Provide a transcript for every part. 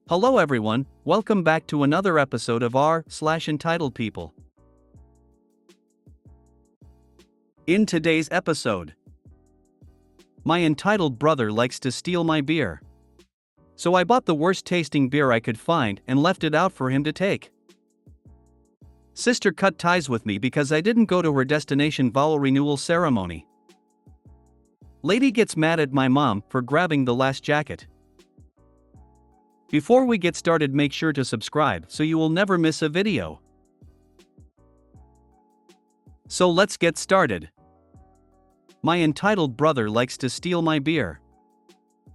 Hello everyone, welcome back to another episode of r/entitled people. In today's episode, my entitled brother likes to steal my beer. So I bought the worst tasting beer I could find and left it out for him to take. Sister cut ties with me because I didn't go to her destination vowel renewal ceremony. Lady gets mad at my mom for grabbing the last jacket. Before we get started, make sure to subscribe so you will never miss a video. So let's get started. My entitled brother likes to steal my beer.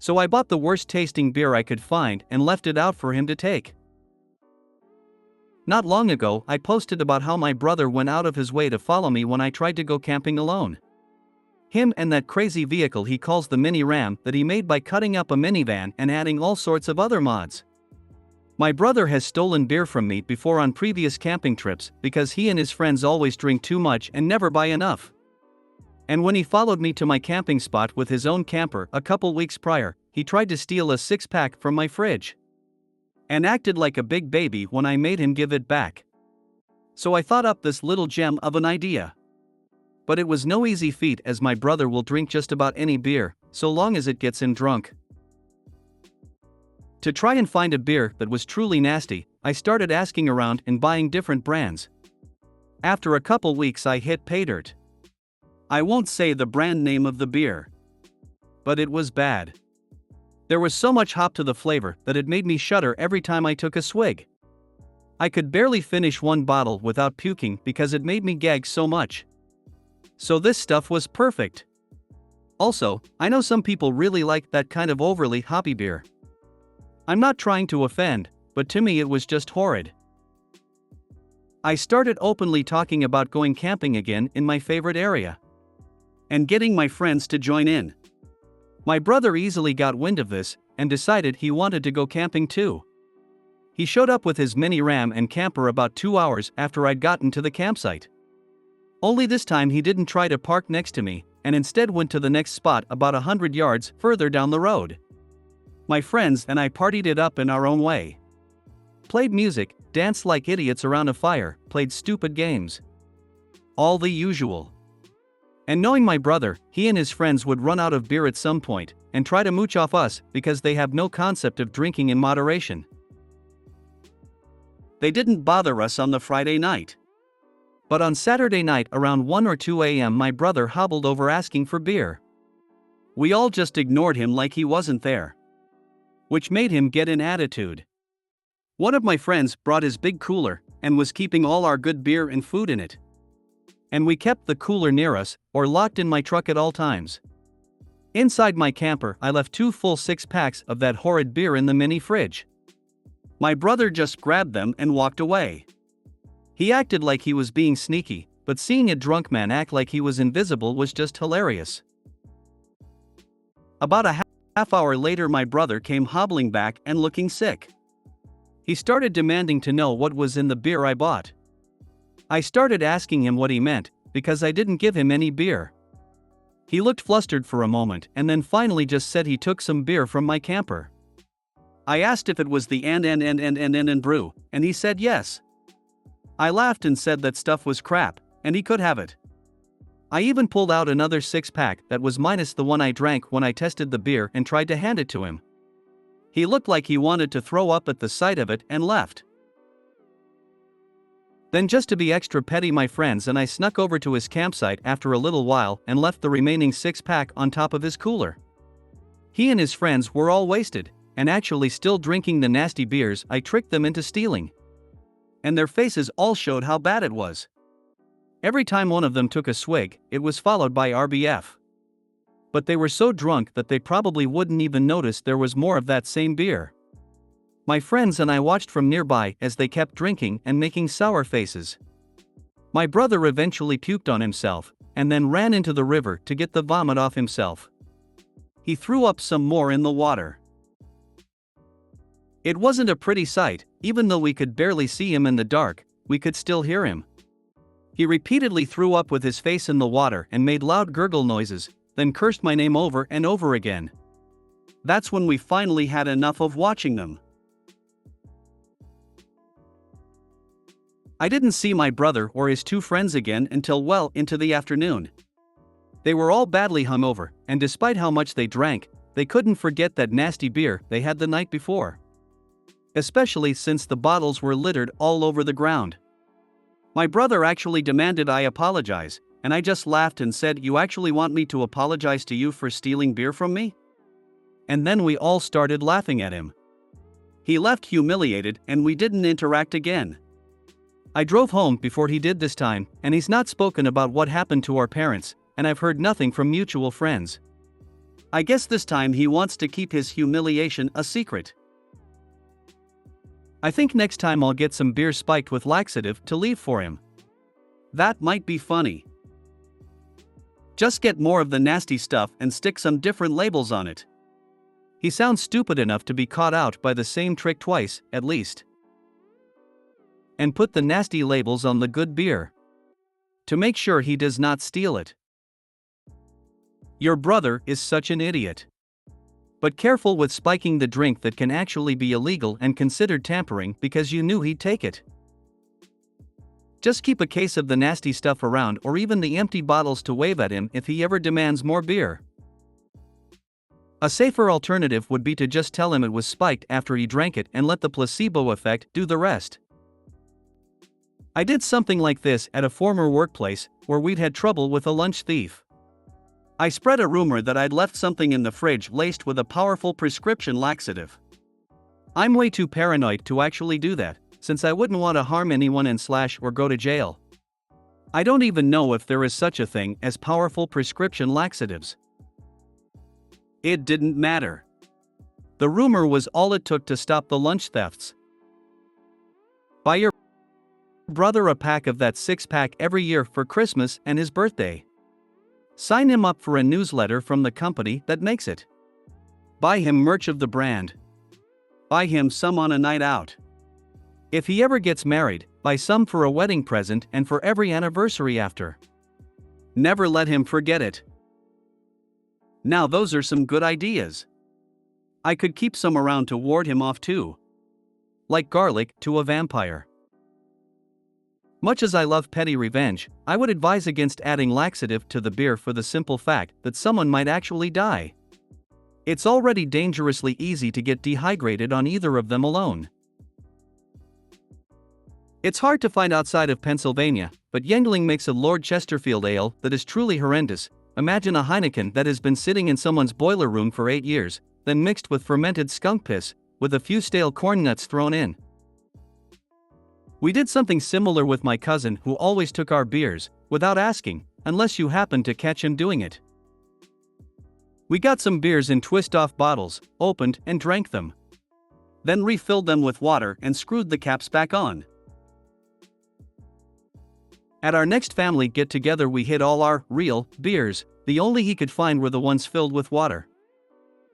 So I bought the worst tasting beer I could find and left it out for him to take. Not long ago, I posted about how my brother went out of his way to follow me when I tried to go camping alone. Him and that crazy vehicle he calls the mini ram that he made by cutting up a minivan and adding all sorts of other mods. My brother has stolen beer from me before on previous camping trips because he and his friends always drink too much and never buy enough. And when he followed me to my camping spot with his own camper a couple weeks prior, he tried to steal a 6-pack from my fridge. And acted like a big baby when I made him give it back. So I thought up this little gem of an idea. But it was no easy feat, as my brother will drink just about any beer, so long as it gets him drunk. To try and find a beer that was truly nasty, I started asking around and buying different brands. After a couple weeks I hit pay dirt. I won't say the brand name of the beer. But it was bad. There was so much hop to the flavor that it made me shudder every time I took a swig. I could barely finish one bottle without puking because it made me gag so much. So this stuff was perfect. Also, I know some people really like that kind of overly hoppy beer. I'm not trying to offend, but to me it was just horrid. I started openly talking about going camping again in my favorite area. And getting my friends to join in. My brother easily got wind of this and decided he wanted to go camping too. He showed up with his mini ram and camper about 2 hours after I'd gotten to the campsite. Only this time he didn't try to park next to me, and instead went to the next spot about 100 yards further down the road. My friends and I partied it up in our own way. Played music, danced like idiots around a fire, played stupid games. All the usual. And knowing my brother, he and his friends would run out of beer at some point, and try to mooch off us because they have no concept of drinking in moderation. They didn't bother us on the Friday night. But on Saturday night around 1 or 2 a.m. my brother hobbled over asking for beer. We all just ignored him like he wasn't there. Which made him get an attitude. One of my friends brought his big cooler and was keeping all our good beer and food in it. And we kept the cooler near us or locked in my truck at all times. Inside my camper I left 2 full 6-packs of that horrid beer in the mini fridge. My brother just grabbed them and walked away. He acted like he was being sneaky, but seeing a drunk man act like he was invisible was just hilarious. About a half hour later my brother came hobbling back and looking sick. He started demanding to know what was in the beer I bought. I started asking him what he meant, because I didn't give him any beer. He looked flustered for a moment and then finally just said he took some beer from my camper. I asked if it was the and brew, and he said yes. I laughed and said that stuff was crap, and he could have it. I even pulled out another 6-pack that was minus the one I drank when I tested the beer and tried to hand it to him. He looked like he wanted to throw up at the sight of it and left. Then, just to be extra petty, my friends and I snuck over to his campsite after a little while and left the remaining 6-pack on top of his cooler. He and his friends were all wasted, and actually still drinking the nasty beers I tricked them into stealing. And their faces all showed how bad it was. Every time one of them took a swig, it was followed by RBF. But they were so drunk that they probably wouldn't even notice there was more of that same beer. My friends and I watched from nearby as they kept drinking and making sour faces. My brother eventually puked on himself, and then ran into the river to get the vomit off himself. He threw up some more in the water. It wasn't a pretty sight. Even though we could barely see him in the dark, we could still hear him. He repeatedly threw up with his face in the water and made loud gurgle noises, then cursed my name over and over again. That's when we finally had enough of watching them. I didn't see my brother or his two friends again until well into the afternoon. They were all badly hungover, and despite how much they drank, they couldn't forget that nasty beer they had the night before. Especially since the bottles were littered all over the ground. My brother actually demanded I apologize, and I just laughed and said, "You actually want me to apologize to you for stealing beer from me?" And then we all started laughing at him. He left humiliated and we didn't interact again. I drove home before he did this time, and he's not spoken about what happened to our parents, and I've heard nothing from mutual friends. I guess this time he wants to keep his humiliation a secret. I think next time I'll get some beer spiked with laxative to leave for him. That might be funny. Just get more of the nasty stuff and stick some different labels on it. He sounds stupid enough to be caught out by the same trick twice, at least. And put the nasty labels on the good beer. To make sure he does not steal it. Your brother is such an idiot. But careful with spiking the drink that can actually be illegal and considered tampering because you knew he'd take it. Just keep a case of the nasty stuff around or even the empty bottles to wave at him if he ever demands more beer. A safer alternative would be to just tell him it was spiked after he drank it and let the placebo effect do the rest. I did something like this at a former workplace where we'd had trouble with a lunch thief. I spread a rumor that I'd left something in the fridge laced with a powerful prescription laxative. I'm way too paranoid to actually do that, since I wouldn't want to harm anyone and or go to jail. I don't even know if there is such a thing as powerful prescription laxatives. It didn't matter. The rumor was all it took to stop the lunch thefts. Buy your brother a pack of that 6-pack every year for Christmas and his birthday. Sign him up for a newsletter from the company that makes it. Buy him merch of the brand. Buy him some on a night out. If he ever gets married, buy some for a wedding present and for every anniversary after. Never let him forget it. Now those are some good ideas. I could keep some around to ward him off too. Like garlic to a vampire. Much as I love petty revenge, I would advise against adding laxative to the beer for the simple fact that someone might actually die. It's already dangerously easy to get dehydrated on either of them alone. It's hard to find outside of Pennsylvania, but Yangling makes a Lord Chesterfield ale that is truly horrendous. Imagine a Heineken that has been sitting in someone's boiler room for 8 years, then mixed with fermented skunk piss, with a few stale corn nuts thrown in. We did something similar with my cousin who always took our beers, without asking, unless you happened to catch him doing it. We got some beers in twist-off bottles, opened and drank them. Then refilled them with water and screwed the caps back on. At our next family get-together we hid all our real beers, the only he could find were the ones filled with water.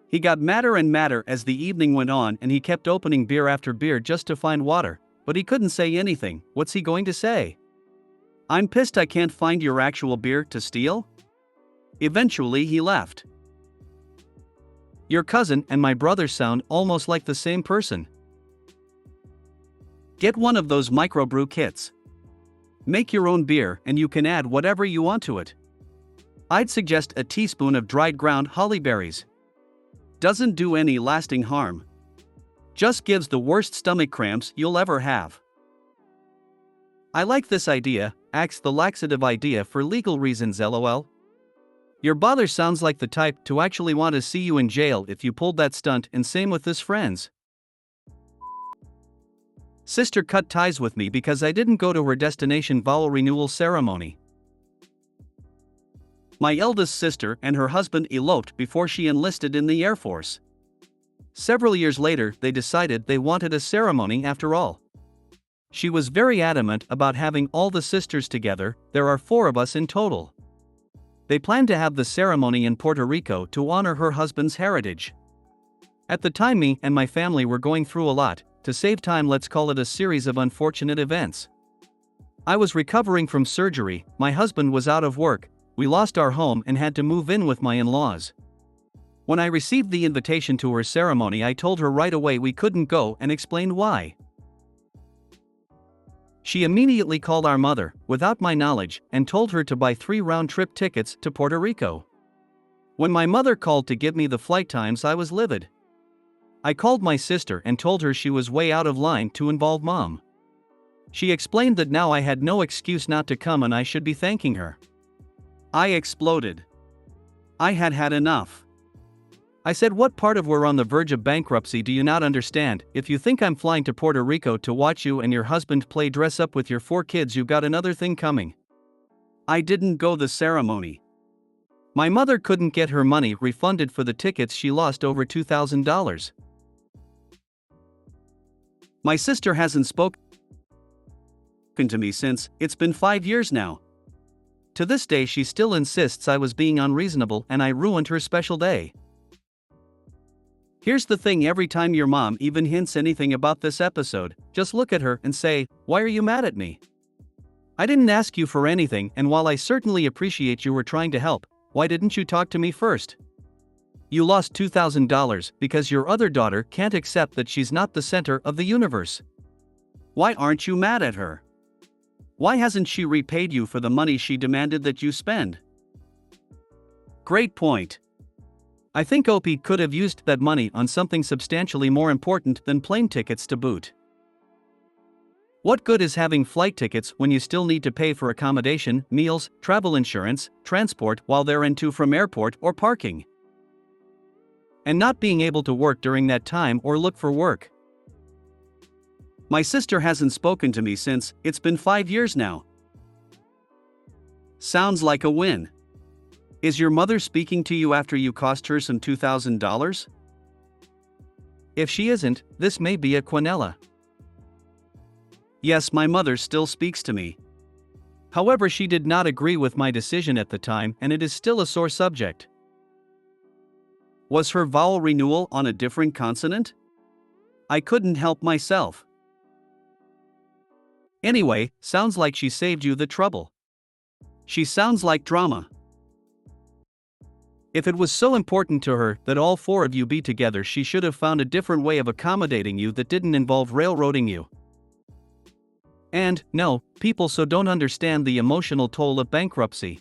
He got madder and madder as the evening went on and he kept opening beer after beer just to find water. But he couldn't say anything. What's he going to say? I'm pissed I can't find your actual beer to steal? Eventually he left. Your cousin and my brother sound almost like the same person. Get one of those microbrew kits. Make your own beer and you can add whatever you want to it. I'd suggest a teaspoon of dried ground holly berries. Doesn't do any lasting harm. Just gives the worst stomach cramps you'll ever have. I like this idea, axe the laxative idea for legal reasons lol. Your brother sounds like the type to actually want to see you in jail if you pulled that stunt, and same with his friends. Sister cut ties with me because I didn't go to her destination vow renewal ceremony. My eldest sister and her husband eloped before she enlisted in the Air Force. Several years later, they decided they wanted a ceremony after all. She was very adamant about having all the sisters together. There are 4 of us in total. They planned to have the ceremony in Puerto Rico to honor her husband's heritage. At the time, me and my family were going through a lot. To save time, let's call it a series of unfortunate events. I was recovering from surgery, my husband was out of work, we lost our home and had to move in with my in-laws. When I received the invitation to her ceremony, I told her right away we couldn't go and explained why. She immediately called our mother, without my knowledge, and told her to buy 3 round-trip tickets to Puerto Rico. When my mother called to give me the flight times, I was livid. I called my sister and told her she was way out of line to involve mom. She explained that now I had no excuse not to come and I should be thanking her. I exploded. I had had enough. I said, what part of we're on the verge of bankruptcy do you not understand? If you think I'm flying to Puerto Rico to watch you and your husband play dress up with your 4 kids, you got another thing coming. I didn't go the ceremony. My mother couldn't get her money refunded for the tickets. She lost over $2,000. My sister hasn't spoken to me since. It's been 5 years now. To this day she still insists I was being unreasonable and I ruined her special day. Here's the thing, every time your mom even hints anything about this episode, just look at her and say, why are you mad at me? I didn't ask you for anything, and while I certainly appreciate you were trying to help, why didn't you talk to me first? You lost $2,000 because your other daughter can't accept that she's not the center of the universe. Why aren't you mad at her? Why hasn't she repaid you for the money she demanded that you spend? Great point. I think Opie could have used that money on something substantially more important than plane tickets to boot. What good is having flight tickets when you still need to pay for accommodation, meals, travel insurance, transport while they're in to from airport or parking? And not being able to work during that time or look for work. My sister hasn't spoken to me since. It's been 5 years now. Sounds like a win. Is your mother speaking to you after you cost her some $2,000? If she isn't, this may be a Quinella. Yes, my mother still speaks to me. However, she did not agree with my decision at the time and it is still a sore subject. Was her vowel renewal on a different consonant? I couldn't help myself. Anyway, sounds like she saved you the trouble. She sounds like drama. If it was so important to her that all 4 of you be together, she should have found a different way of accommodating you that didn't involve railroading you. And, no, people so don't understand the emotional toll of bankruptcy.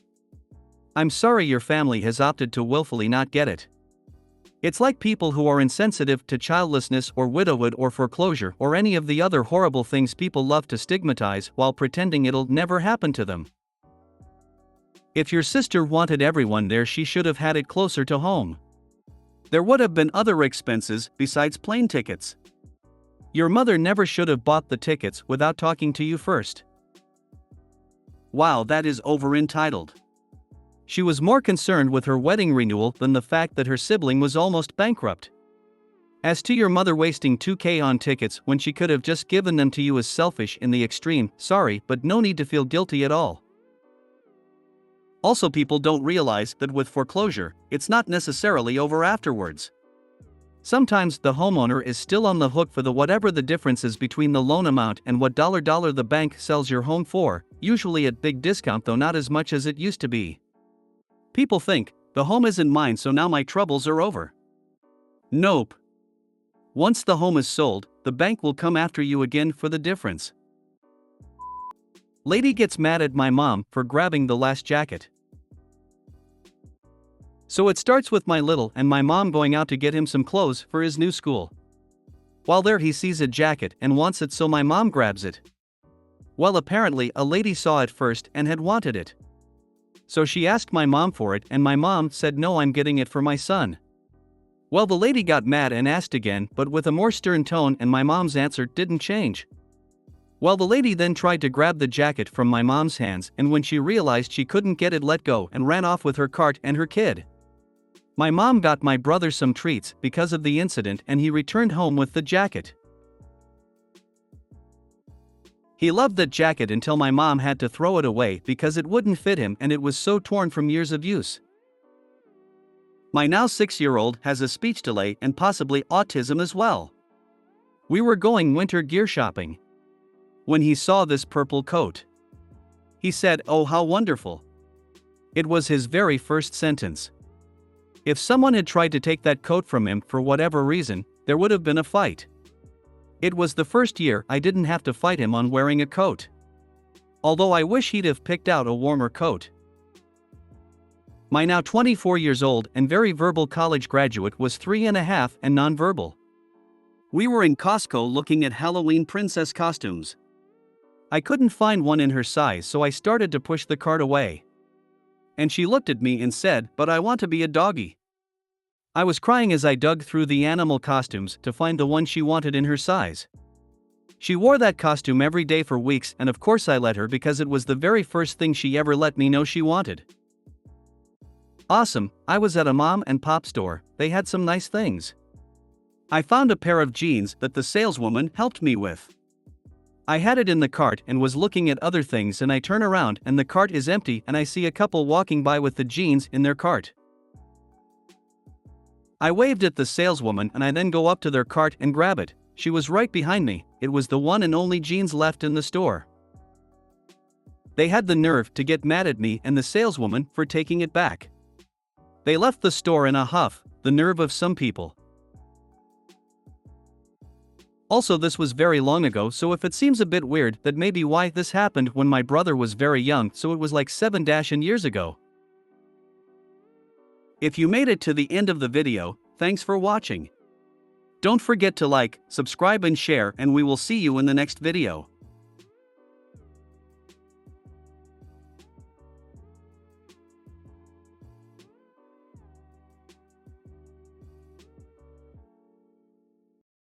I'm sorry your family has opted to willfully not get it. It's like people who are insensitive to childlessness or widowhood or foreclosure or any of the other horrible things people love to stigmatize while pretending it'll never happen to them. If your sister wanted everyone there, she should have had it closer to home. There would have been other expenses besides plane tickets. Your mother never should have bought the tickets without talking to you first. Wow, that is over-entitled. She was more concerned with her wedding renewal than the fact that her sibling was almost bankrupt. As to your mother wasting $2,000 on tickets when she could have just given them to you is selfish in the extreme. Sorry, but no need to feel guilty at all. Also, people don't realize that with foreclosure, it's not necessarily over afterwards. Sometimes the homeowner is still on the hook for whatever the difference is between the loan amount and what $$ the bank sells your home for, usually at big discount, though not as much as it used to be. People think, the home isn't mine so now my troubles are over. Nope. Once the home is sold, the bank will come after you again for the difference. Lady gets mad at my mom for grabbing the last jacket. So it starts with my little and my mom going out to get him some clothes for his new school. While there he sees a jacket and wants it, so my mom grabs it. Well, apparently a lady saw it first and had wanted it. So she asked my mom for it and my mom said no, I'm getting it for my son. Well, the lady got mad and asked again, but with a more stern tone, and my mom's answer didn't change. Well, the lady then tried to grab the jacket from my mom's hands, and when she realized she couldn't get it, let go and ran off with her cart and her kid. My mom got my brother some treats because of the incident and he returned home with the jacket. He loved that jacket until my mom had to throw it away because it wouldn't fit him and it was so torn from years of use. My now 6-year-old has a speech delay and possibly autism as well. We were going winter gear shopping when he saw this purple coat. He said, "Oh, how wonderful." It was his very first sentence. If someone had tried to take that coat from him for whatever reason, there would have been a fight. It was the first year I didn't have to fight him on wearing a coat. although I wish he'd have picked out a warmer coat. My now 24 years old and very verbal college graduate was 3.5 and nonverbal. We were in Costco looking at Halloween princess costumes. I couldn't find one in her size, so I started to push the cart away. And she looked at me and said, "But I want to be a doggy." I was crying as I dug through the animal costumes to find the one she wanted in her size. She wore that costume every day for weeks, and of course I let her because it was the very first thing she ever let me know she wanted. Awesome, I was at a mom and pop store, they had some nice things. I found a pair of jeans that the saleswoman helped me with. I had it in the cart and was looking at other things, and I turn around and the cart is empty and I see a couple walking by with the jeans in their cart. I waved at the saleswoman and I then go up to their cart and grab it. She was right behind me, it was the one and only jeans left in the store. They had the nerve to get mad at me and the saleswoman for taking it back. They left the store in a huff, the nerve of some people. Also, this was very long ago, so if it seems a bit weird, that may be why this happened when my brother was very young, so it was like 7 years ago. If you made it to the end of the video, thanks for watching. Don't forget to like, subscribe and share, and we will see you in the next video.